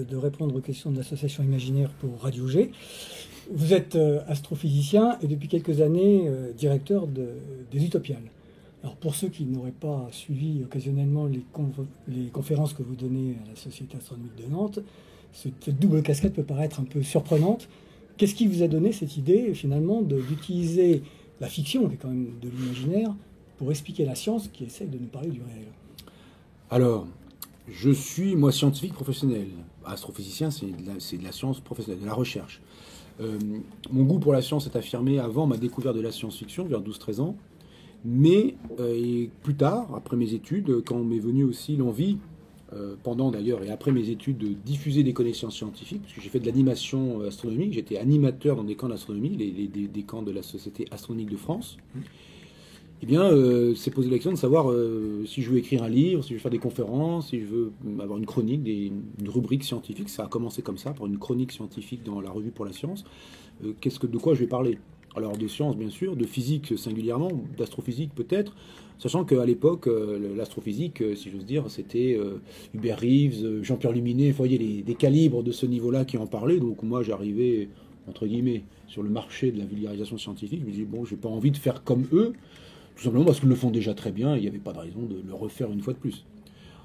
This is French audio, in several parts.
De répondre aux questions de l'association imaginaire pour Radio G. Vous êtes astrophysicien et depuis quelques années directeur des Utopiales. Alors pour ceux qui n'auraient pas suivi occasionnellement les conférences que vous donnez à la Société astronomique de Nantes, cette double casquette peut paraître un peu surprenante. Qu'est-ce qui vous a donné cette idée finalement d'utiliser la fiction, qui est quand même de l'imaginaire, pour expliquer la science qui essaye de nous parler du réel? Alors, je suis, moi, scientifique professionnel. Astrophysicien, c'est de la science professionnelle, de la recherche. Mon goût pour la science est affirmé avant ma découverte de la science-fiction, vers 12-13 ans. Mais et plus tard, après mes études, quand m'est venue aussi l'envie, pendant d'ailleurs et après mes études, de diffuser des connaissances scientifiques, parce que j'ai fait de l'animation astronomique, j'étais animateur dans des camps d'astronomie, des camps de la Société astronomique de France. Eh bien, c'est posé la question de savoir si je veux écrire un livre, si je veux faire des conférences, si je veux avoir une chronique, une rubrique scientifique. Ça a commencé comme ça, par une chronique scientifique dans la Revue pour la science. De quoi je vais parler? Alors, de sciences, bien sûr, de physique singulièrement, d'astrophysique peut-être, sachant qu'à l'époque, l'astrophysique, si j'ose dire, c'était Hubert Reeves, Jean-Pierre Luminet, vous voyez, des calibres de ce niveau-là qui en parlaient. Donc, moi, j'arrivais, entre guillemets, sur le marché de la vulgarisation scientifique. Je me disais, bon, j'ai pas envie de faire comme eux. Tout simplement parce qu'ils le font déjà très bien et il n'y avait pas de raison de le refaire une fois de plus.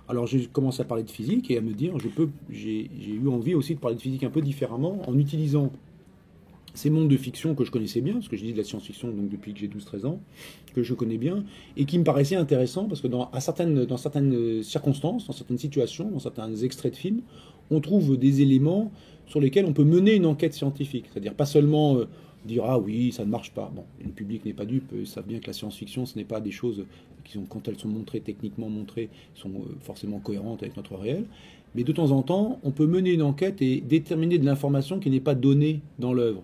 Alors j'ai commencé à parler de physique et à me dire, j'ai eu envie aussi de parler de physique un peu différemment en utilisant ces mondes de fiction que je connaissais bien, parce que je dis de la science-fiction donc depuis que j'ai 12-13 ans, que je connais bien, et qui me paraissaient intéressants parce que dans certaines circonstances, dans certaines situations, dans certains extraits de films, on trouve des éléments sur lesquels on peut mener une enquête scientifique. C'est-à-dire pas seulement dire ah oui, ça ne marche pas. Bon, le public n'est pas dupe, ils savent bien que la science-fiction, ce n'est pas des choses qui sont, quand elles sont montrées, techniquement montrées, sont forcément cohérentes avec notre réel. Mais de temps en temps, on peut mener une enquête et déterminer de l'information qui n'est pas donnée dans l'œuvre.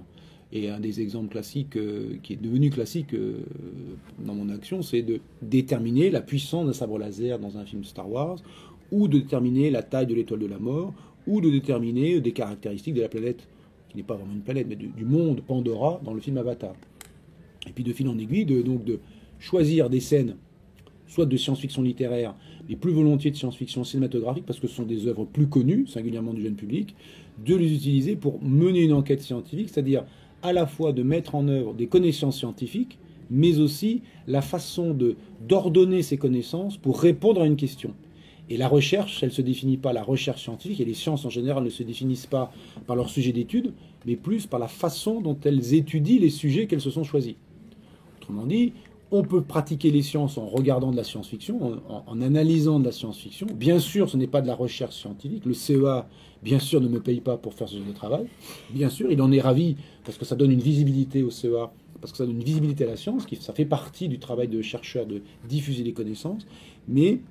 Et un des exemples classiques, qui est devenu classique dans mon action, c'est de déterminer la puissance d'un sabre laser dans un film Star Wars, ou de déterminer la taille de l'étoile de la mort, ou de déterminer des caractéristiques de la planète, qui n'est pas vraiment une planète, mais du monde Pandora dans le film Avatar. Et puis de fil en aiguille, de choisir des scènes, soit de science-fiction littéraire, mais plus volontiers de science-fiction cinématographique, parce que ce sont des œuvres plus connues, singulièrement du jeune public, de les utiliser pour mener une enquête scientifique, c'est-à-dire à la fois de mettre en œuvre des connaissances scientifiques, mais aussi la façon d'ordonner ces connaissances pour répondre à une question. Et la recherche, elle ne se définit pas, la recherche scientifique, et les sciences en général ne se définissent pas par leur sujet d'étude, mais plus par la façon dont elles étudient les sujets qu'elles se sont choisis. Autrement dit, on peut pratiquer les sciences en regardant de la science-fiction, en analysant de la science-fiction. Bien sûr, ce n'est pas de la recherche scientifique. Le CEA, bien sûr, ne me paye pas pour faire ce genre de travail. Bien sûr, il en est ravi, parce que ça donne une visibilité au CEA, parce que ça donne une visibilité à la science, ça fait partie du travail de chercheur de diffuser les connaissances, mais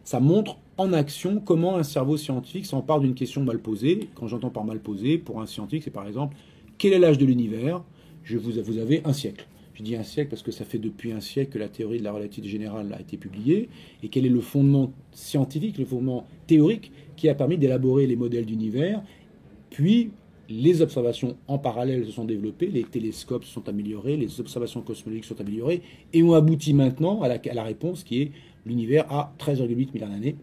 ça montre en action comment un cerveau scientifique s'empare d'une question mal posée. Quand j'entends par mal posée, pour un scientifique, c'est par exemple, quel est l'âge de l'univers? Vous avez un siècle. Je dis un siècle parce que ça fait depuis un siècle que la théorie de la relativité générale a été publiée. Et quel est le fondement scientifique, le fondement théorique qui a permis d'élaborer les modèles d'univers? Puis, les observations en parallèle se sont développées, les télescopes se sont améliorés, les observations cosmologiques se sont améliorées, et on aboutit maintenant à la réponse qui est l'univers a 13,8 milliards d'années.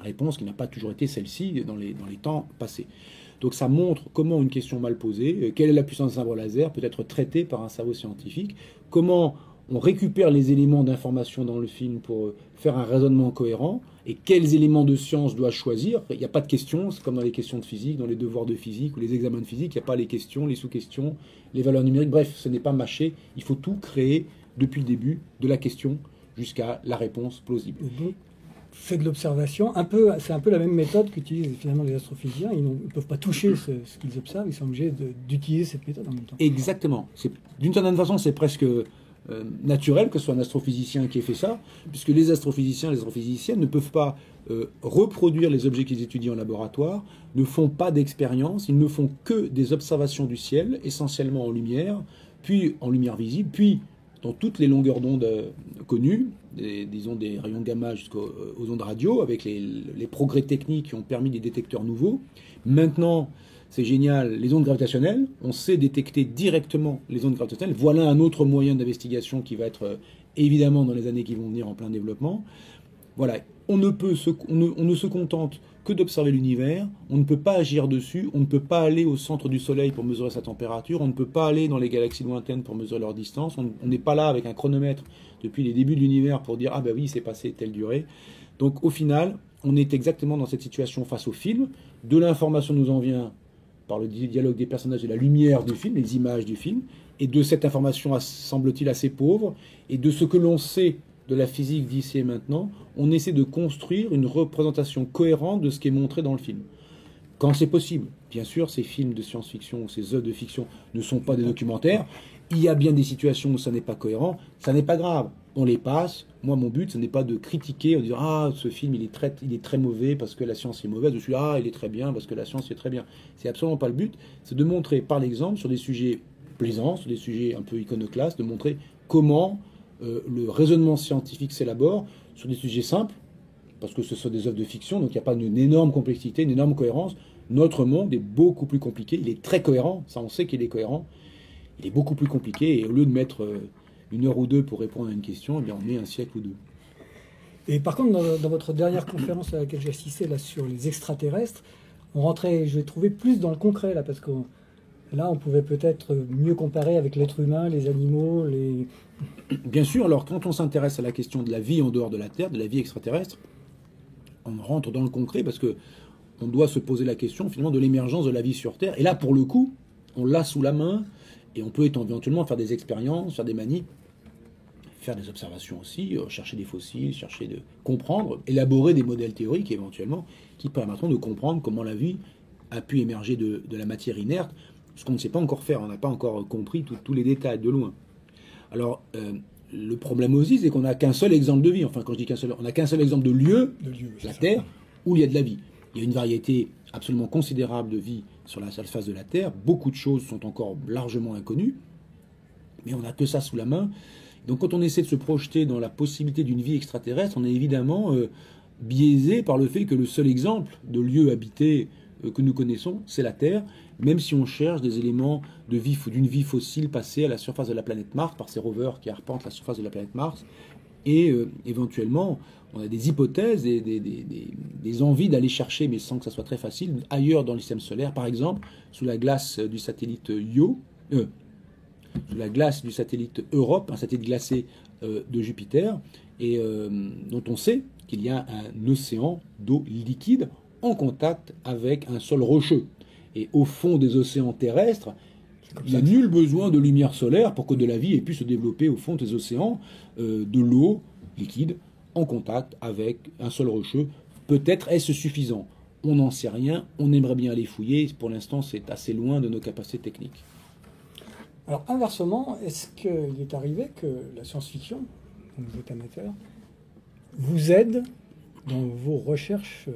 Réponse qui n'a pas toujours été celle-ci dans les temps passés. Donc ça montre comment une question mal posée, quelle est la puissance d'un sabre laser, peut être traitée par un cerveau scientifique, comment on récupère les éléments d'information dans le film pour faire un raisonnement cohérent, et quels éléments de science doit choisir. Il n'y a pas de questions, c'est comme dans les questions de physique, dans les devoirs de physique ou les examens de physique, il n'y a pas les questions, les sous-questions, les valeurs numériques, bref, ce n'est pas mâché, il faut tout créer depuis le début, de la question jusqu'à la réponse plausible. Fait de l'observation, c'est un peu la même méthode qu'utilisent finalement les astrophysiciens. Ils ne peuvent pas toucher ce qu'ils observent, ils sont obligés d'utiliser cette méthode en même temps. Exactement. D'une certaine façon, c'est presque naturel que ce soit un astrophysicien qui ait fait ça, puisque les astrophysiciens, les astrophysiciennes ne peuvent pas reproduire les objets qu'ils étudient en laboratoire, ne font pas d'expérience, ils ne font que des observations du ciel, essentiellement en lumière, puis en lumière visible, puis dans toutes les longueurs d'onde connues, disons des rayons gamma jusqu'aux ondes radio, avec les progrès techniques qui ont permis des détecteurs nouveaux. Maintenant, c'est génial, les ondes gravitationnelles, on sait détecter directement les ondes gravitationnelles. Voilà un autre moyen d'investigation qui va être évidemment dans les années qui vont venir en plein développement. Voilà, on ne se contente que d'observer l'univers, on ne peut pas agir dessus, on ne peut pas aller au centre du Soleil pour mesurer sa température, on ne peut pas aller dans les galaxies lointaines pour mesurer leur distance, on n'est pas là avec un chronomètre depuis les débuts de l'univers pour dire « Ah ben oui, il s'est passé telle durée ». Donc au final, on est exactement dans cette situation face au film, de l'information nous en vient par le dialogue des personnages et la lumière du film, les images du film, et de cette information, semble-t-il, assez pauvre, et de ce que l'on sait de la physique d'ici et maintenant, on essaie de construire une représentation cohérente de ce qui est montré dans le film. Quand c'est possible. Bien sûr, ces films de science-fiction, ces œuvres de fiction ne sont pas des documentaires. Il y a bien des situations où ça n'est pas cohérent. Ça n'est pas grave. On les passe. Moi, mon but, ce n'est pas de critiquer en disant « Ah, ce film, il est très mauvais parce que la science est mauvaise. » Je suis « Ah, il est très bien parce que la science est très bien. » C'est absolument pas le but. C'est de montrer, par l'exemple, sur des sujets plaisants, sur des sujets un peu iconoclastes, de montrer comment le raisonnement scientifique s'élabore sur des sujets simples, parce que ce sont des œuvres de fiction, donc il n'y a pas une énorme complexité, une énorme cohérence. Notre monde est beaucoup plus compliqué, il est très cohérent, ça on sait qu'il est cohérent, il est beaucoup plus compliqué, et au lieu de mettre 1 heure ou 2 pour répondre à une question, eh bien on met un siècle ou 2. Et par contre, dans votre dernière conférence à laquelle j'ai assisté là, sur les extraterrestres, on rentrait, je l'ai trouvé, plus dans le concret, là, parce que là, on pouvait peut-être mieux comparer avec l'être humain, les animaux, les... Bien sûr, alors quand on s'intéresse à la question de la vie en dehors de la Terre, de la vie extraterrestre, on rentre dans le concret parce que on doit se poser la question finalement de l'émergence de la vie sur Terre. Et là, pour le coup, on l'a sous la main et on peut éventuellement faire des expériences, faire des manips, faire des observations aussi, chercher des fossiles, chercher de comprendre, élaborer des modèles théoriques éventuellement qui permettront de comprendre comment la vie a pu émerger de la matière inerte, ce qu'on ne sait pas encore faire, on n'a pas encore compris tous les détails de loin. Alors, le problème aussi, c'est qu'on n'a qu'un seul exemple de vie. Enfin, quand je dis qu'un seul, on n'a qu'un seul exemple de lieu, la Terre, où il y a de la vie. Il y a une variété absolument considérable de vie sur la surface de la Terre. Beaucoup de choses sont encore largement inconnues, mais on n'a que ça sous la main. Donc, quand on essaie de se projeter dans la possibilité d'une vie extraterrestre, on est évidemment biaisé par le fait que le seul exemple de lieu habité que nous connaissons, c'est la Terre, même si on cherche des éléments d'une vie fossile passée à la surface de la planète Mars par ces rovers qui arpentent la surface de la planète Mars. Et éventuellement, on a des hypothèses, des envies d'aller chercher, mais sans que ça soit très facile, ailleurs dans le système solaire, par exemple, sous la glace du satellite sous la glace du satellite Europe, un satellite glacé de Jupiter, et dont on sait qu'il y a un océan d'eau liquide en contact avec un sol rocheux. Et au fond des océans terrestres, il n'y a nul besoin de lumière solaire pour que de la vie ait pu se développer au fond des océans, de l'eau liquide en contact avec un sol rocheux. Peut-être est-ce suffisant. On n'en sait rien, on aimerait bien les fouiller. Pour l'instant, c'est assez loin de nos capacités techniques. Alors inversement, est-ce qu'il est arrivé que la science-fiction, dont vous êtes amateur, vous aide dans vos recherches,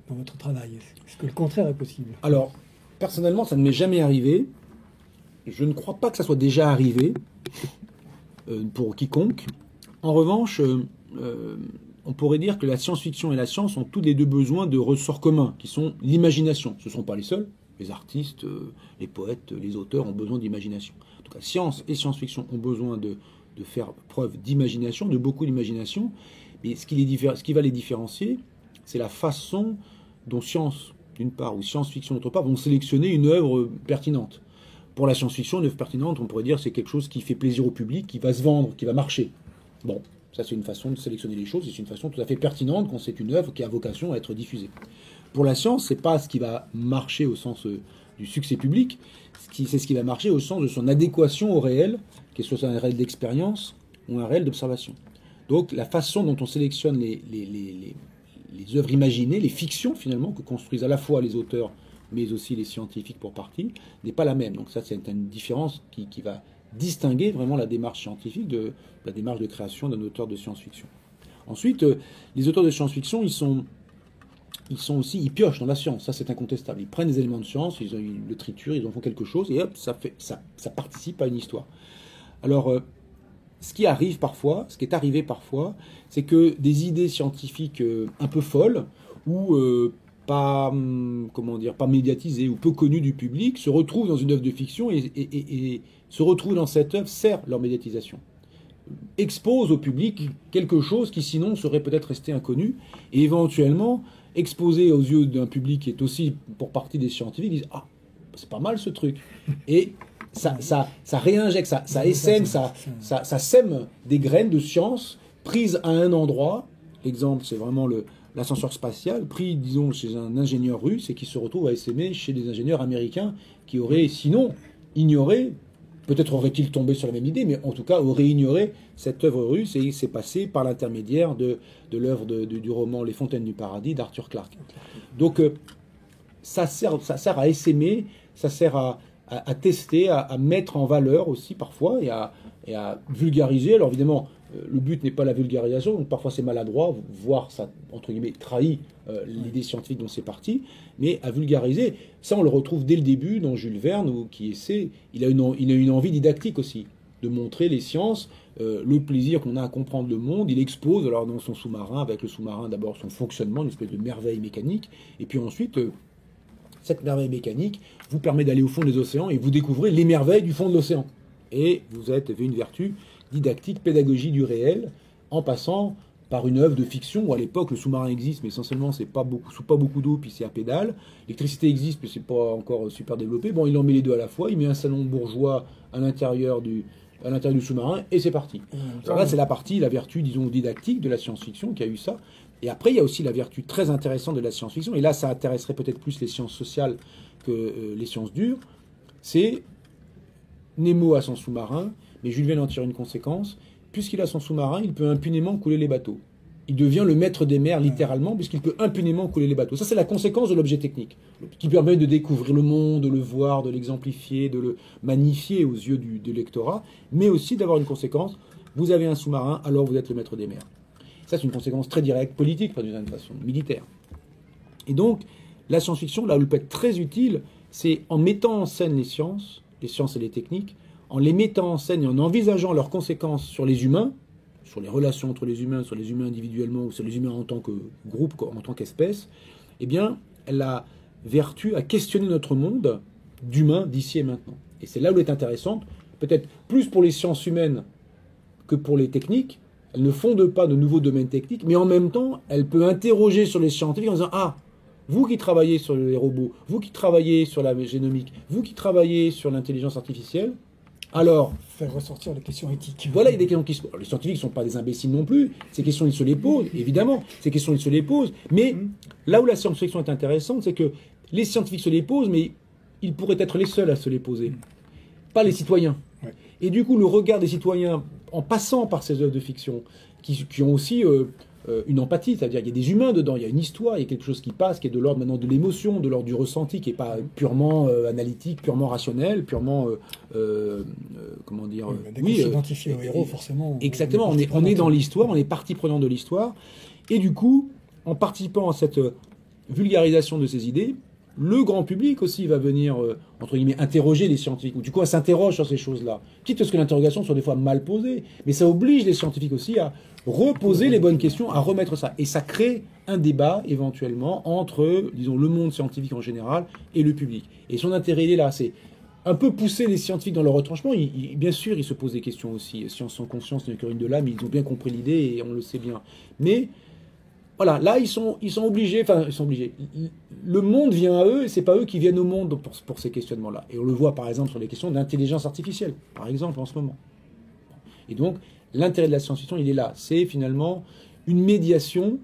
dans votre travail? Est-ce que le contraire est possible? Alors, personnellement, ça ne m'est jamais arrivé. Je ne crois pas que ça soit déjà arrivé pour quiconque. En revanche, on pourrait dire que la science-fiction et la science ont tous les deux besoin de ressorts communs, qui sont l'imagination. Ce ne sont pas les seuls. Les artistes, les poètes, les auteurs ont besoin d'imagination. En tout cas, science et science-fiction ont besoin de faire preuve d'imagination, de beaucoup d'imagination. Mais ce qui va les différencier, c'est la façon dont science, d'une part, ou science-fiction, d'autre part, vont sélectionner une œuvre pertinente. Pour la science-fiction, une œuvre pertinente, on pourrait dire c'est quelque chose qui fait plaisir au public, qui va se vendre, qui va marcher. Bon, ça c'est une façon de sélectionner les choses, et c'est une façon tout à fait pertinente quand c'est une œuvre qui a vocation à être diffusée. Pour la science, c'est pas ce qui va marcher au sens du succès public, c'est ce qui va marcher au sens de son adéquation au réel, que ce soit un réel d'expérience ou un réel d'observation. Donc la façon dont on sélectionne les œuvres imaginées, les fictions finalement, que construisent à la fois les auteurs, mais aussi les scientifiques pour partie, n'est pas la même. Donc ça, c'est une différence qui va distinguer vraiment la démarche scientifique de la démarche de création d'un auteur de science-fiction. Ensuite, les auteurs de science-fiction, ils piochent dans la science, ça c'est incontestable. Ils prennent des éléments de science, ils le triturent, ils en font quelque chose, et hop, ça participe à une histoire. Alors, ce qui est arrivé parfois, c'est que des idées scientifiques un peu folles, ou pas médiatisées, ou peu connues du public, se retrouvent dans une œuvre de fiction, et se retrouvent dans cette œuvre sert leur médiatisation. Expose au public quelque chose qui sinon serait peut-être resté inconnu, et éventuellement exposé aux yeux d'un public qui est aussi pour partie des scientifiques, disent ah, c'est pas mal ce truc. Et ça réinjecte, ça essaime, ça sème des graines de science prises à un endroit. L'exemple, c'est vraiment l'ascenseur spatial, pris, disons, chez un ingénieur russe et qui se retrouve à essaimer chez des ingénieurs américains qui auraient, sinon, ignoré, peut-être aurait-il tombé sur la même idée, mais en tout cas auraient ignoré cette œuvre russe, et c'est passé par l'intermédiaire de l'œuvre du roman Les Fontaines du Paradis d'Arthur Clarke. Donc, ça sert à essaimer, ça sert à tester, à mettre en valeur aussi parfois, et à vulgariser. Alors évidemment, le but n'est pas la vulgarisation, donc parfois c'est maladroit, voire ça, entre guillemets, trahit l'idée scientifique dont c'est parti, mais à vulgariser, ça on le retrouve dès le début dans Jules Verne, qui essaie, il a une envie didactique aussi, de montrer les sciences, le plaisir qu'on a à comprendre le monde. Il expose alors dans son sous-marin, avec le sous-marin d'abord son fonctionnement, une espèce de merveille mécanique, et puis ensuite, cette merveille mécanique vous permet d'aller au fond des océans et vous découvrez les merveilles du fond de l'océan. Et vous avez une vertu didactique, pédagogie du réel, en passant par une œuvre de fiction où à l'époque le sous-marin existe, mais essentiellement c'est pas beaucoup, sous pas beaucoup d'eau, puis c'est à pédale. L'électricité existe, mais c'est pas encore super développé. Bon, il en met les deux à la fois, il met un salon bourgeois à l'intérieur du sous-marin, et c'est parti. Alors là, c'est la vertu, disons, didactique de la science-fiction qui a eu ça. Et après, il y a aussi la vertu très intéressante de la science-fiction, et là, ça intéresserait peut-être plus les sciences sociales que les sciences dures, c'est Nemo a son sous-marin, mais Jules Verne en tire une conséquence. Puisqu'il a son sous-marin, il peut impunément couler les bateaux. Il devient le maître des mers, littéralement, puisqu'il peut impunément couler les bateaux. Ça, c'est la conséquence de l'objet technique, qui permet de découvrir le monde, de le voir, de l'exemplifier, de le magnifier aux yeux du lectorat, mais aussi d'avoir une conséquence. Vous avez un sous-marin, alors vous êtes le maître des mers. Ça, c'est une conséquence très directe, politique, pas d'une certaine façon, militaire. Et donc, la science-fiction, là où elle peut être très utile, c'est en mettant en scène les sciences et les techniques, en les mettant en scène et en envisageant leurs conséquences sur les humains, sur les relations entre les humains individuellement, ou sur les humains en tant que groupe, en tant qu'espèce, eh bien, elle a vertu à questionner notre monde d'humain d'ici et maintenant. Et c'est là où elle est intéressante, peut-être plus pour les sciences humaines que pour les techniques. Elle ne fonde pas de nouveaux domaines techniques, mais en même temps, elle peut interroger sur les scientifiques en disant « Ah, vous qui travaillez sur les robots, vous qui travaillez sur la génomique, vous qui travaillez sur l'intelligence artificielle, alors... » Faire ressortir les questions éthiques. Voilà, il y a des questions qui se posent. Les scientifiques ne sont pas des imbéciles non plus. Ces questions, ils se les posent, évidemment. Ces questions, ils se les posent. Mais là où la science-fiction est intéressante, c'est que les scientifiques se les posent, mais ils pourraient être les seuls à se les poser. Pas les citoyens. Ouais. Et du coup, le regard des citoyens, en passant par ces œuvres de fiction, qui ont aussi une empathie, c'est-à-dire qu'il y a des humains dedans, il y a une histoire, il y a quelque chose qui passe, qui est de l'ordre maintenant de l'émotion, de l'ordre du ressenti, qui n'est pas purement analytique, purement rationnel, purement... comment dire... Oui, s'identifier au héros, forcément. Exactement, on est dans l'histoire, on est partie prenante de l'histoire, et du coup, en participant à cette vulgarisation de ces idées, le grand public aussi va venir, entre guillemets, interroger les scientifiques, ou du coup, elle s'interroge sur ces choses-là. Quitte à ce que l'interrogation soit des fois mal posée, mais ça oblige les scientifiques aussi à reposer les bonnes questions, à remettre ça. Et ça crée un débat, éventuellement, entre, disons, le monde scientifique en général et le public. Et son intérêt, il est là, c'est un peu pousser les scientifiques dans leur retranchement. Bien sûr, ils se posent des questions aussi. Science sans conscience n'est qu'une de l'âme, ils ont bien compris l'idée, et on le sait bien. Mais... voilà, là, ils sont obligés, le monde vient à eux, et c'est pas eux qui viennent au monde pour ces questionnements-là. Et on le voit, par exemple, sur les questions d'intelligence artificielle, par exemple, en ce moment. Et donc, l'intérêt de la science-fiction, il est là. C'est finalement une médiation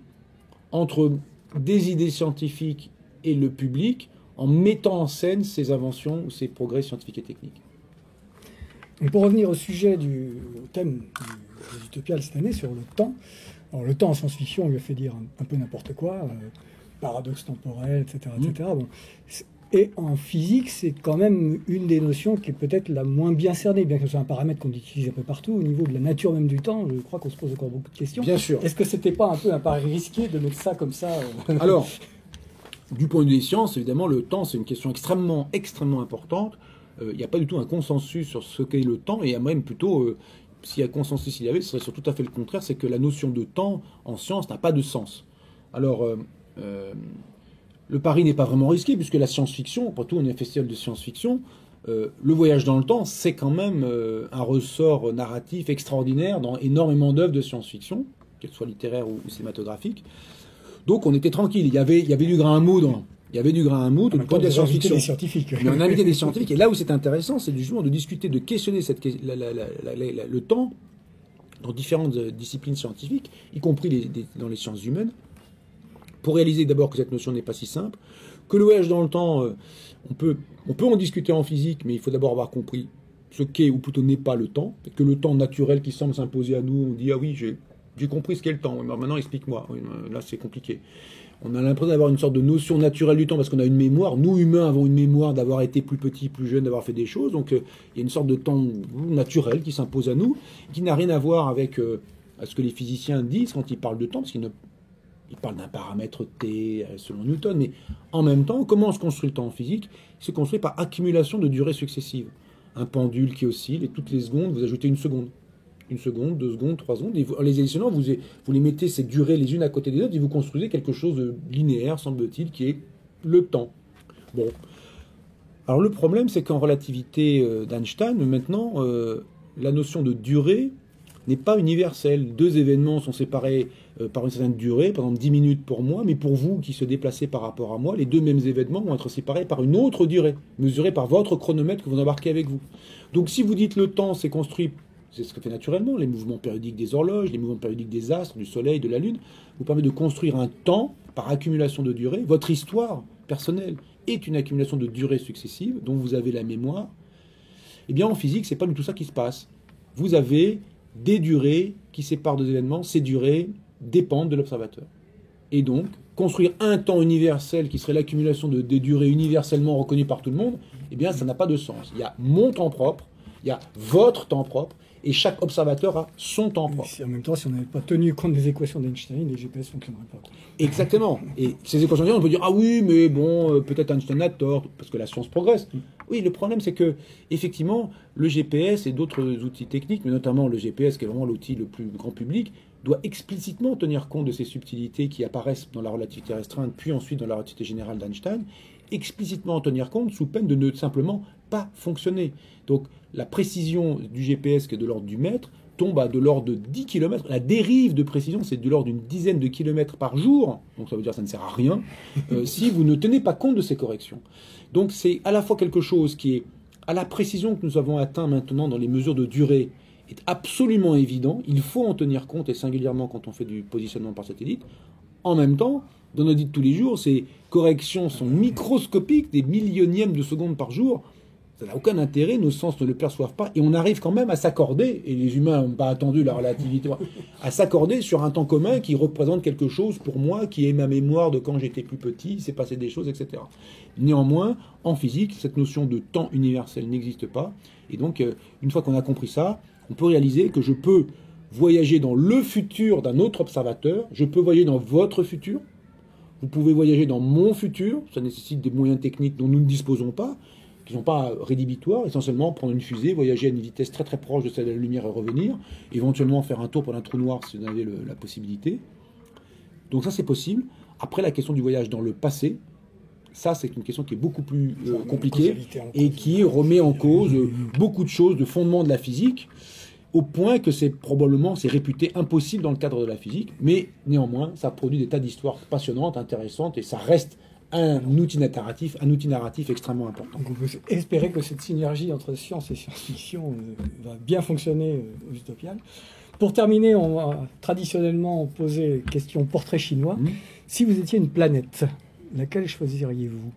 entre des idées scientifiques et le public, en mettant en scène ces inventions ou ces progrès scientifiques et techniques. Donc pour revenir au sujet au thème des Utopiales cette année, sur le temps, alors, le temps en science-fiction, on lui a fait dire un peu n'importe quoi, paradoxe temporel, etc. etc. Bon. Et en physique, c'est quand même une des notions qui est peut-être la moins bien cernée, bien que ce soit un paramètre qu'on utilise un peu partout. Au niveau de la nature même du temps, je crois qu'on se pose encore beaucoup de questions. Bien sûr. Est-ce que c'était pas un peu un pari risqué de mettre ça comme ça Alors, du point de vue des sciences, évidemment, le temps, c'est une question extrêmement, extrêmement importante. Il n'y a pas du tout un consensus sur ce qu'est le temps, et il y a même plutôt... s'il y a consensus, il y avait, ce serait sur tout à fait le contraire, c'est que la notion de temps en science n'a pas de sens. Alors, le pari n'est pas vraiment risqué, puisque la science-fiction, après tout, on est un festival de science-fiction, le voyage dans le temps, c'est quand même un ressort narratif extraordinaire dans énormément d'œuvres de science-fiction, qu'elles soient littéraires ou cinématographiques. Donc on était tranquille. Il y avait du grain à moudre. Il y avait du grain à moudre. On a invité des scientifiques. Mais on a invité des scientifiques. Et là où c'est intéressant, c'est justement de discuter, de questionner le temps dans différentes disciplines scientifiques, y compris dans les sciences humaines, pour réaliser d'abord que cette notion n'est pas si simple, que le voyage dans le temps, on peut en discuter en physique, mais il faut d'abord avoir compris ce qu'est, ou plutôt n'est pas le temps, et que le temps naturel qui semble s'imposer à nous, on dit « Ah oui, j'ai compris ce qu'est le temps, oui, maintenant explique-moi. Oui, » là c'est compliqué. On a l'impression d'avoir une sorte de notion naturelle du temps parce qu'on a une mémoire. Nous, humains, avons une mémoire d'avoir été plus petits, plus jeunes, d'avoir fait des choses. Donc, il y a une sorte de temps naturel qui s'impose à nous, qui n'a rien à voir avec ce que les physiciens disent quand ils parlent de temps, parce qu'ils parlent d'un paramètre T selon Newton. Mais en même temps, comment se construit le temps en physique? Il se construit par accumulation de durées successives. Un pendule qui oscille, et toutes les secondes, vous ajoutez une seconde. 1 seconde, 2 secondes, 3 secondes, et en les additionnant, vous les mettez ces durées les unes à côté des autres, et vous construisez quelque chose de linéaire, semble-t-il, qui est le temps. Bon. Alors le problème, c'est qu'en relativité d'Einstein, maintenant, la notion de durée n'est pas universelle. 2 événements sont séparés par une certaine durée, par exemple 10 minutes pour moi, mais pour vous qui se déplacez par rapport à moi, les 2 mêmes événements vont être séparés par une autre durée, mesurée par votre chronomètre que vous embarquez avec vous. Donc si vous dites le temps s'est construit, c'est ce que fait naturellement, les mouvements périodiques des horloges, les mouvements périodiques des astres, du soleil, de la lune, vous permet de construire un temps par accumulation de durée. Votre histoire personnelle est une accumulation de durées successives dont vous avez la mémoire. Eh bien, en physique, c'est pas du tout ça qui se passe. Vous avez des durées qui séparent 2 événements. Ces durées dépendent de l'observateur. Et donc, construire un temps universel qui serait l'accumulation de des durées universellement reconnues par tout le monde, eh bien, ça n'a pas de sens. Il y a mon temps propre, il y a votre temps propre, et chaque observateur a son temps propre. En même temps, si on n'avait pas tenu compte des équations d'Einstein, les GPS ne fonctionneraient pas. Exactement. Et ces équations d'Einstein, on peut dire, ah oui, mais bon, peut-être Einstein a tort, parce que la science progresse. Oui, le problème, c'est que, effectivement, le GPS et d'autres outils techniques, mais notamment le GPS, qui est vraiment l'outil le plus grand public, doit explicitement tenir compte de ces subtilités qui apparaissent dans la relativité restreinte, puis ensuite dans la relativité générale d'Einstein, explicitement en tenir compte sous peine de ne simplement pas fonctionner. Donc la précision du GPS qui est de l'ordre du mètre tombe à de l'ordre de 10 km. La dérive de précision, c'est de l'ordre d'une dizaine de kilomètres par jour. Donc ça veut dire que ça ne sert à rien si vous ne tenez pas compte de ces corrections. Donc c'est à la fois quelque chose qui est à la précision que nous avons atteint maintenant dans les mesures de durée est absolument évident. Il faut en tenir compte, et singulièrement quand on fait du positionnement par satellite. En même temps, dans nos vies de tous les jours, ces corrections sont microscopiques, des millionièmes de secondes par jour. Ça n'a aucun intérêt, nos sens ne le perçoivent pas, et on arrive quand même à s'accorder, et les humains n'ont pas attendu la relativité, à s'accorder sur un temps commun qui représente quelque chose pour moi, qui est ma mémoire de quand j'étais plus petit, il s'est passé des choses, etc. Néanmoins, en physique, cette notion de temps universel n'existe pas, et donc, une fois qu'on a compris ça, on peut réaliser que je peux voyager dans le futur d'un autre observateur, je peux voyager dans votre futur, vous pouvez voyager dans mon futur, ça nécessite des moyens techniques dont nous ne disposons pas, qui ne sont pas rédhibitoires, essentiellement prendre une fusée, voyager à une vitesse très très proche de celle de la lumière et revenir, éventuellement faire un tour pour un trou noir si vous en avez la possibilité. Donc ça c'est possible. Après la question du voyage dans le passé, ça c'est une question qui est beaucoup plus compliquée et qui remet en cause beaucoup de choses, de fondements de la physique, au point que c'est réputé impossible dans le cadre de la physique, mais néanmoins ça produit des tas d'histoires passionnantes, intéressantes, et ça reste un outil narratif extrêmement important. Donc on peut espérer que cette synergie entre science et science-fiction va bien fonctionner aux Utopiales. Pour terminer, on va traditionnellement poser question portrait chinois. Si vous étiez une planète, laquelle choisiriez-vous?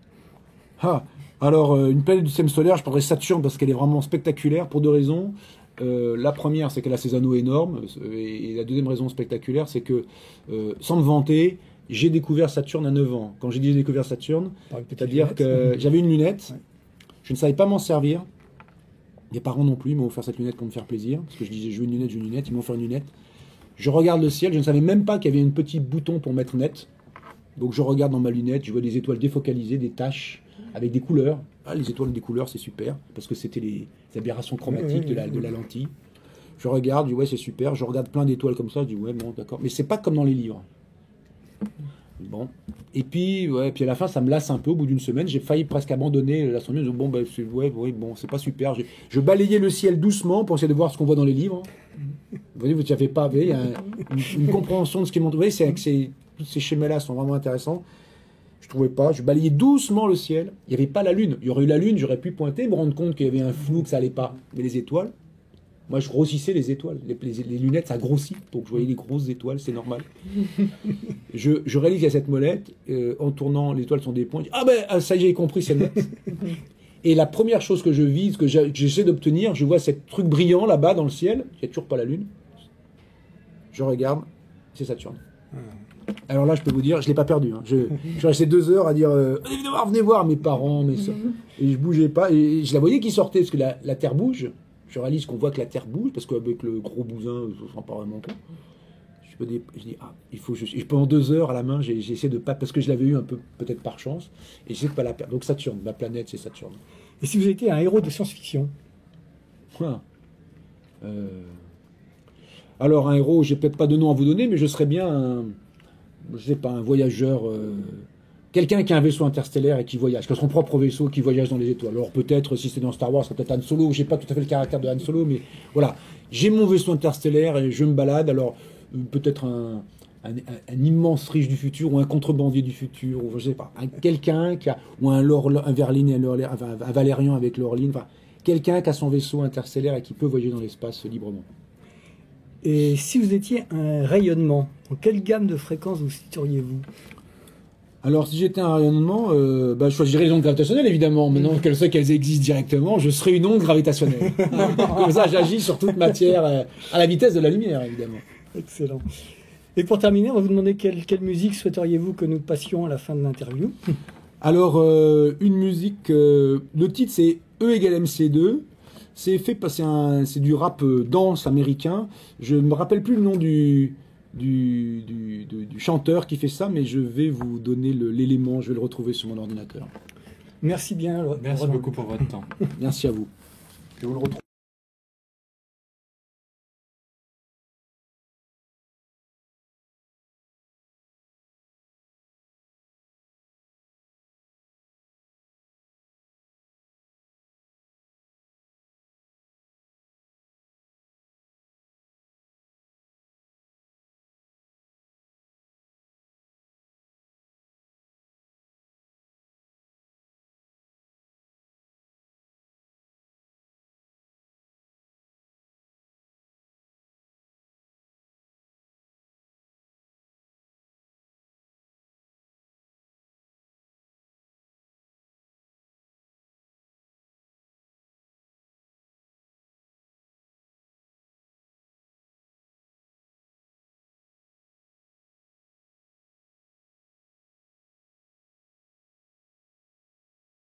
Alors, une planète du système solaire, je prendrais Saturne parce qu'elle est vraiment spectaculaire pour 2 raisons. La première, c'est qu'elle a ses anneaux énormes, et la deuxième raison spectaculaire, c'est que, sans me vanter, j'ai découvert Saturne à 9 ans. Quand j'ai dit j'ai découvert Saturne, c'est-à-dire que j'avais une lunette, je ne savais pas m'en servir. Mes parents non plus, ils m'ont offert cette lunette pour me faire plaisir, parce que je disais je veux une lunette, ils m'ont offert une lunette. Je regarde le ciel, je ne savais même pas qu'il y avait un petit bouton pour mettre net. Donc je regarde dans ma lunette, je vois des étoiles défocalisées, des taches, avec des couleurs. Les étoiles des couleurs, c'est super, parce que c'était les aberrations chromatiques de la lentille. Je regarde, je dis ouais c'est super, je regarde plein d'étoiles comme ça, je dis ouais bon d'accord, mais c'est pas comme dans les livres. Bon, et puis à la fin ça me lasse un peu. Au bout d'une semaine, j'ai failli presque abandonner l'astronomie. Bon, bon, c'est pas super. Je balayais le ciel doucement pour essayer de voir ce qu'on voit dans les livres. Vous voyez, vous n'avez pas une compréhension de ce qui montre. Vous voyez, tous ces schémas-là sont vraiment intéressants. Je trouvais pas. Je balayais doucement le ciel. Il n'y avait pas la lune. Il y aurait eu la lune, j'aurais pu pointer, me rendre compte qu'il y avait un flou, que ça allait pas. Mais les étoiles, moi, je grossissais les étoiles. Les lunettes, ça grossit. Donc, je voyais les grosses étoiles, c'est normal. je réalise qu'il y a cette molette. En tournant, les étoiles sont des points. Ah ben, ça y est, j'ai compris, c'est le net. Et la première chose que je vise, que j'essaie d'obtenir, je vois ce truc brillant là-bas dans le ciel. Il n'y a toujours pas la lune. Je regarde, c'est Saturne. Alors là, je peux vous dire, je ne l'ai pas perdu. Hein. Je suis resté 2 heures à dire venez voir mes parents, mes soeurs. Et je bougeais pas. Et je la voyais qui sortait, parce que la Terre bouge. Je réalise qu'on voit que la Terre bouge, parce qu'avec le gros bousin, je ne me sens pas vraiment compte. Je dis, il faut que et pendant 2 heures à la main, j'ai essayé de pas, parce que je l'avais eu un peu, peut-être par chance, et j'essaie de pas la perdre. Donc Saturne, ma planète, c'est Saturne. Et si vous étiez un héros de science-fiction? Alors un héros, j'ai peut-être pas de nom à vous donner, mais je serais bien je sais pas, un voyageur, quelqu'un qui a un vaisseau interstellaire et qui voyage, qui a son propre vaisseau, qui voyage dans les étoiles. Alors peut-être, si c'est dans Star Wars, c'est peut-être Han Solo, j'ai pas tout à fait le caractère de Han Solo, mais voilà, j'ai mon vaisseau interstellaire et je me balade, alors peut-être un immense riche du futur, ou un contrebandier du futur, ou je sais pas, quelqu'un qui a, ou un Verlin et un Valérian avec l'Orline, enfin, quelqu'un qui a son vaisseau interstellaire et qui peut voyager dans l'espace librement. Et si vous étiez un rayonnement, en quelle gamme de fréquences vous situeriez-vous? Alors, si j'étais un rayonnement, je choisirais les ondes gravitationnelles, évidemment. Maintenant qu'elles savent qu'elles existent directement, je serais une onde gravitationnelle. Comme ça, j'agis sur toute matière à la vitesse de la lumière, évidemment. Excellent. Et pour terminer, on va vous demander quelle musique souhaiteriez-vous que nous passions à la fin de l'interview? Alors, une musique... le titre, c'est E égale MC2. C'est fait passer c'est du rap dance américain. Je me rappelle plus le nom du chanteur qui fait ça, mais je vais vous donner l'élément, je vais le retrouver sur mon ordinateur. Merci bien. Merci beaucoup pour votre temps. Merci à vous. Je vous le retrouve.